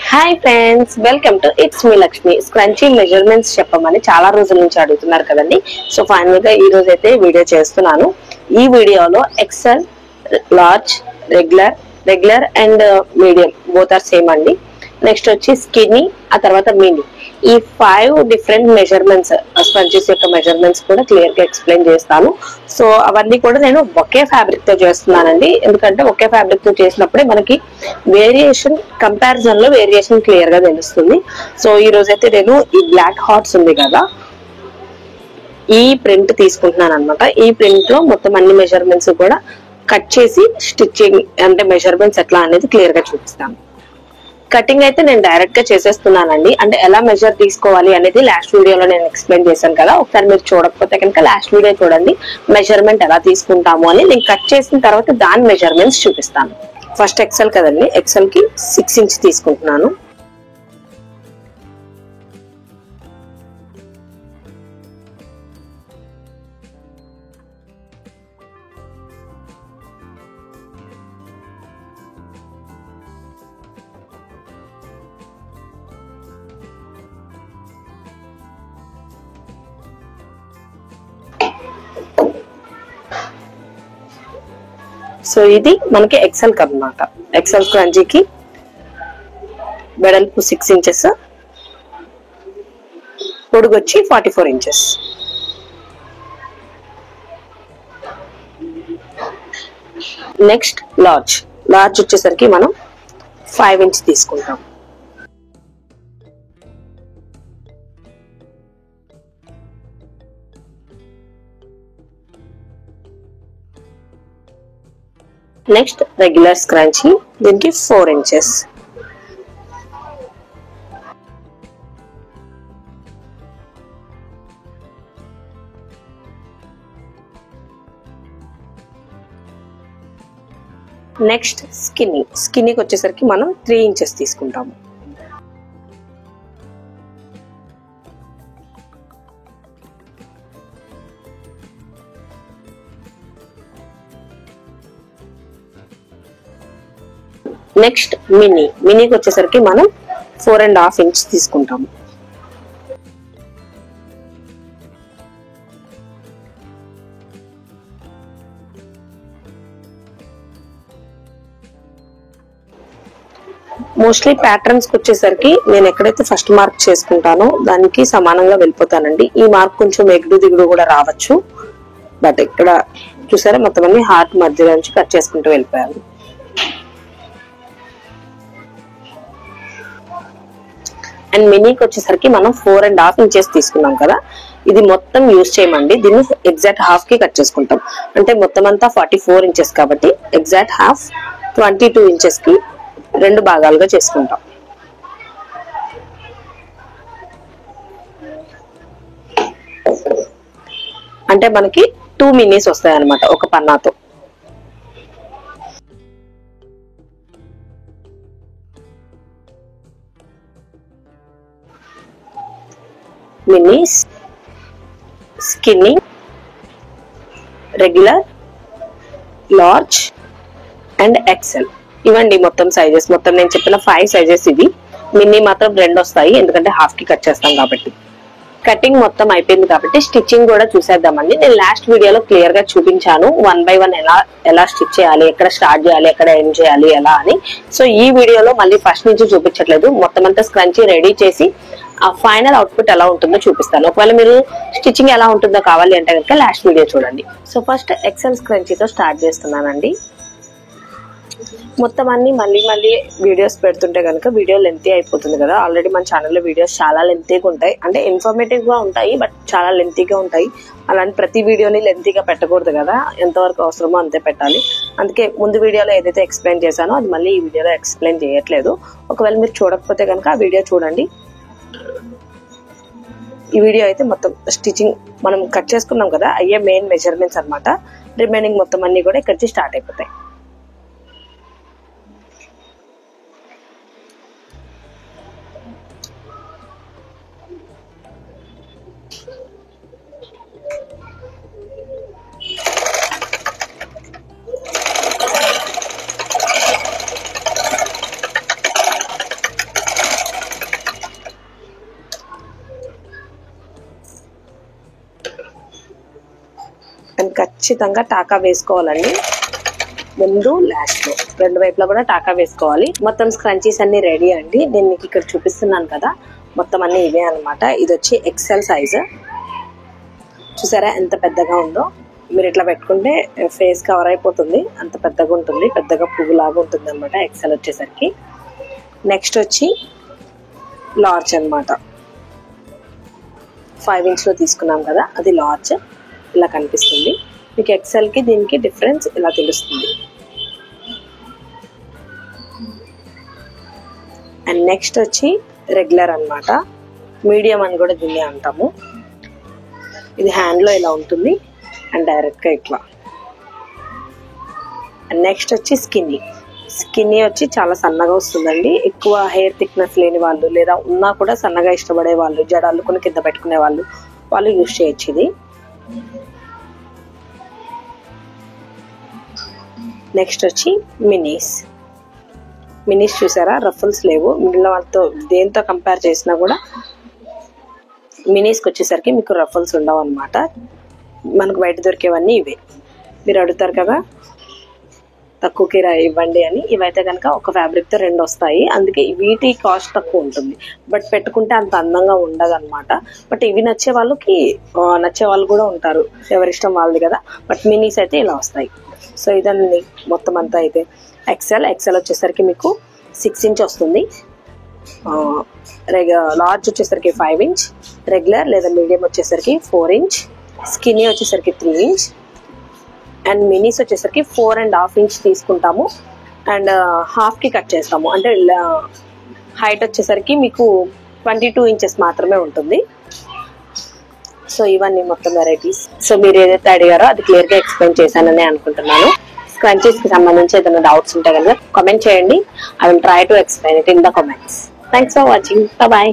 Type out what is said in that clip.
Hi friends, welcome to it's me Lakshmi. Scrunchie measurements చెప్పమని చాలా రోజుల నుంచి అడుగుతున్నారు కదండి. సో ఫైనల్ గా ఈ రోజు అయితే వీడియో చేస్తున్నాను. ఈ వీడియోలో XL, large, regular and medium both are same అండి. నెక్స్ట్ వచ్చి స్కిన్నీ, ఆ తర్వాత మినీ. ఈ 5 డిఫరెంట్ మెజర్మెంట్స్, స్పంచెస్ యొక్క మెజర్మెంట్స్ కూడా క్లియర్ గా ఎక్స్ప్లెయిన్ చేస్తాను. సో అవన్నీ కూడా నేను ఒకే ఫ్యాబ్రిక్ తో చేస్తున్నానండి. ఎందుకంటే ఒకే ఫ్యాబ్రిక్ తో చేసినప్పుడే మనకి వేరియేషన్, కంపారిజన్ లో వేరియేషన్ క్లియర్ గా తెలుస్తుంది. సో ఈ రోజు అయితే నేను ఈ బ్లాక్ హార్ట్స్ ఉంది కదా, ఈ ప్రింట్ తీసుకుంటున్నాను అనమాట. ఈ ప్రింట్ లో మొత్తం అన్ని మెజర్మెంట్స్ కూడా కట్ చేసి స్టిచ్చింగ్ అంటే మెజర్మెంట్స్ ఎట్లా అనేది క్లియర్ గా చూపిస్తాను. కటింగ్ అయితే నేను డైరెక్ట్ గా చేసేస్తున్నానండి. అంటే ఎలా మెజర్ తీసుకోవాలి అనేది లాస్ట్ వీడియోలో నేను ఎక్స్ప్లెయిన్ చేశాను కదా. ఒకసారి మీరు చూడకపోతే కనుక లాస్ట్ వీడియో చూడండి, మెజర్మెంట్ ఎలా తీసుకుంటాము అని. నేను కట్ చేసిన తర్వాత దాని మెజర్మెంట్స్ చూపిస్తాను. ఫస్ట్ ఎక్సెల్ కదండి, ఎక్సెల్ కి 6 ఇంచ్ తీసుకుంటున్నాను. సో ఇది మనకి ఎక్సెల్ కన్నమాట. ఎక్సెల్ స్క్రంచీకి వెడల్పు 6 ఇంచెస్, పొడుగు వచ్చి 44 ఇంచెస్. నెక్స్ట్ లార్జ్ వచ్చేసరికి మనం 5 ఇంచ్ తీసుకుంటాం. నెక్స్ట్ రెగ్యులర్ స్క్రంచీ, దీనికి 4 ఇంచెస్. నెక్స్ట్ స్కిన్నీకి వచ్చేసరికి మనం 3 ఇంచెస్ తీసుకుంటాము. నెక్స్ట్ మినీకి వచ్చేసరికి మనం 4.5 ఇంచ్ తీసుకుంటాము. మోస్ట్లీ ప్యాటర్న్స్ కి వచ్చేసరికి నేను ఎక్కడైతే ఫస్ట్ మార్క్ చేసుకుంటానో దానికి సమానంగా వెళ్ళిపోతానండి. ఈ మార్క్ కొంచెం ఎగుడు దిగుడు కూడా రావచ్చు, బట్ ఇక్కడ చూసారా మొత్తం అన్ని హార్ట్ మధ్య నుంచి కట్ చేసుకుంటూ వెళ్ళిపోయాను. అండ్ మినీకి వచ్చేసరికి మనం 4.5 ఇంచెస్ తీసుకున్నాం కదా, ఇది మొత్తం యూజ్ చేయమండి. దీన్ని ఎగ్జాక్ట్ హాఫ్ కి కట్ చేసుకుంటాం. అంటే మొత్తం అంతా 44 ఇంచెస్ కాబట్టి ఎగ్జాక్ట్ హాఫ్ 22 ఇంచెస్ కి 2 భాగాలుగా చేసుకుంటాం. అంటే మనకి 2 మినీస్ వస్తాయి అన్నమాట ఒక పన్నాతో. Minis, skinny, regular, large and XL ఇవ్వండి మొత్తం సైజెస్. మొత్తం నేను చెప్పిన 5 సైజెస్ ఇవి. మినీ మాత్రం 2 వస్తాయి, ఎందుకంటే హాఫ్ కి కట్ చేస్తాం కాబట్టి. కటింగ్ మొత్తం అయిపోయింది కాబట్టి స్టిచ్చింగ్ కూడా చూసేద్దామండి. నేను లాస్ట్ వీడియోలో క్లియర్ గా చూపించాను 1 by 1 ఎలా స్టిచ్ చేయాలి, ఎక్కడ స్టార్ట్ చేయాలి, ఎక్కడ ఎండ్ చేయాలి ఎలా అని. సో ఈ వీడియోలో మళ్ళీ ఫస్ట్ నుంచి చూపించట్లేదు, మొత్తం అంతా స్క్రంచీ రెడీ చేసి ఆ ఫైనల్ అవుట్పుట్ ఎలా ఉంటుందో చూపిస్తాను. ఒకవేళ మీరు స్టిచ్చింగ్ ఎలా ఉంటుందో కావాలి అంటే కనుక లాస్ట్ వీడియో చూడండి. సో ఫస్ట్ ఎక్సెల్ స్క్రంచీతో స్టార్ట్ చేస్తున్నానండి. మొత్తం అన్ని మళ్ళీ వీడియోస్ పెడుతుంటే కనుక వీడియో లెంతీ అయిపోతుంది కదా. ఆల్రెడీ మన ఛానల్లో వీడియోస్ చాలా లెంతీగా ఉంటాయి, అంటే ఇన్ఫర్మేటివ్ గా ఉంటాయి, బట్ చాలా లెంతీగా ఉంటాయి. అలాంటి ప్రతి వీడియోని లెంతీగా పెట్టకూడదు కదా, ఎంతవరకు అవసరమో అంతే పెట్టాలి. అందుకే ముందు వీడియోలో ఏదైతే ఎక్స్ప్లెయిన్ చేశానో అది మళ్ళీ ఈ వీడియోలో ఎక్స్ప్లెయిన్ చేయట్లేదు. ఒకవేళ మీరు చూడకపోతే కనుక ఆ వీడియో చూడండి. ఈ వీడియో అయితే మొత్తం స్టిచ్చింగ్ మనం కట్ చేసుకున్నాం కదా, అయ్యే మెయిన్ మెజర్మెంట్స్ అన్నమాట. రిమైనింగ్ మొత్తం అన్ని కూడా ఇక్కడి నుంచి స్టార్ట్ అయిపోతాయి. ఖచ్చితంగా టాకా వేసుకోవాలండి, ముందు లాస్ట్ రెండు వైపులా కూడా టాకా వేసుకోవాలి. మొత్తం స్క్రంచీస్ అన్ని రెడీ అండి. నేను మీకు ఇక్కడ చూపిస్తున్నాను కదా, మొత్తం అన్ని ఇవే అనమాట. ఇది వచ్చి ఎక్సెల్ సైజ్. చూసారా ఎంత పెద్దగా ఉందో. మీరు ఇట్లా పెట్టుకుంటే ఫేస్ కవర్ అయిపోతుంది, అంత పెద్దగా ఉంటుంది, పెద్దగా పువ్వులాగా ఉంటుంది అనమాట ఎక్సెల్ వచ్చేసరికి. నెక్స్ట్ వచ్చి లార్జ్ అనమాట. 5 ఇంచ్లో తీసుకున్నాం కదా, అది లార్జ్. ఇలా కనిపిస్తుంది మీకు. ఎక్సెల్కి దీనికి డిఫరెన్స్ ఇలా తెలుస్తుంది. అండ్ నెక్స్ట్ వచ్చి రెగ్యులర్ అనమాట. మీడియం అని కూడా దీన్ని అంటాము. ఇది హ్యాండ్లో ఇలా ఉంటుంది అండ్ డైరెక్ట్గా ఇట్లా. అండ్ నెక్స్ట్ వచ్చి స్కిన్నీ. స్కిన్నీ వచ్చి చాలా సన్నగా వస్తుందండి. ఎక్కువ హెయిర్ థిక్నెస్ లేని వాళ్ళు, లేదా ఉన్నా కూడా సన్నగా ఇష్టపడే వాళ్ళు, జడ అల్లుకుని కింద పెట్టుకునే వాళ్ళు యూజ్ చేయొచ్చు ఇది. నెక్స్ట్ వచ్చి మినీస్. మినీస్ చూసారా, రఫుల్స్ లేవు. మిగిలిన వాళ్ళతో దేంతో కంపేర్ చేసినా కూడా మినీస్కి వచ్చేసరికి మీకు రఫుల్స్ ఉండవు అనమాట. మనకు బయట దొరికేవన్నీ ఇవే. మీరు అడుగుతారు కదా తక్కువకి ఇవ్వండి అని. ఇవైతే కనుక ఒక ఫ్యాబ్రిక్తో 2 వస్తాయి, అందుకే వీటి కాస్ట్ తక్కువ ఉంటుంది. బట్ పెట్టుకుంటే అంత అందంగా ఉండదు అనమాట. బట్ ఇవి నచ్చే వాళ్ళు కూడా ఉంటారు, ఎవరిష్టం వాళ్ళది కదా. బట్ మినీస్ అయితే ఇలా వస్తాయి. సో ఇదండి మొత్తం అంతా. అయితే ఎక్సెల్ వచ్చేసరికి మీకు 6 ఇంచ్ వస్తుంది. లార్జ్ వచ్చేసరికి 5 ఇంచ్, రెగ్యులర్ లేదా మీడియం వచ్చేసరికి 4 ఇంచ్, స్కిన్నీ వచ్చేసరికి 3 ఇంచ్, అండ్ మినీస్ వచ్చేసరికి 4.5 ఇంచ్ తీసుకుంటాము. అండ్ హాఫ్కి కట్ చేస్తాము. అంటే హైట్ వచ్చేసరికి మీకు 22 ఇంచెస్ మాత్రమే ఉంటుంది. సో ఇవన్నీ మొత్తం వెరైటీస్. సో మీరు ఏదైతే అడిగారో అది క్లియర్గా ఎక్స్ప్లెయిన్ చేశానని అనుకుంటున్నాను. స్క్రంచీస్ కి సంబంధించి ఏదైనా డౌట్స్ ఉంటే కనుక కామెంట్ చేయండి. I will try to explain it in the comments. Thanks for watching. Bye.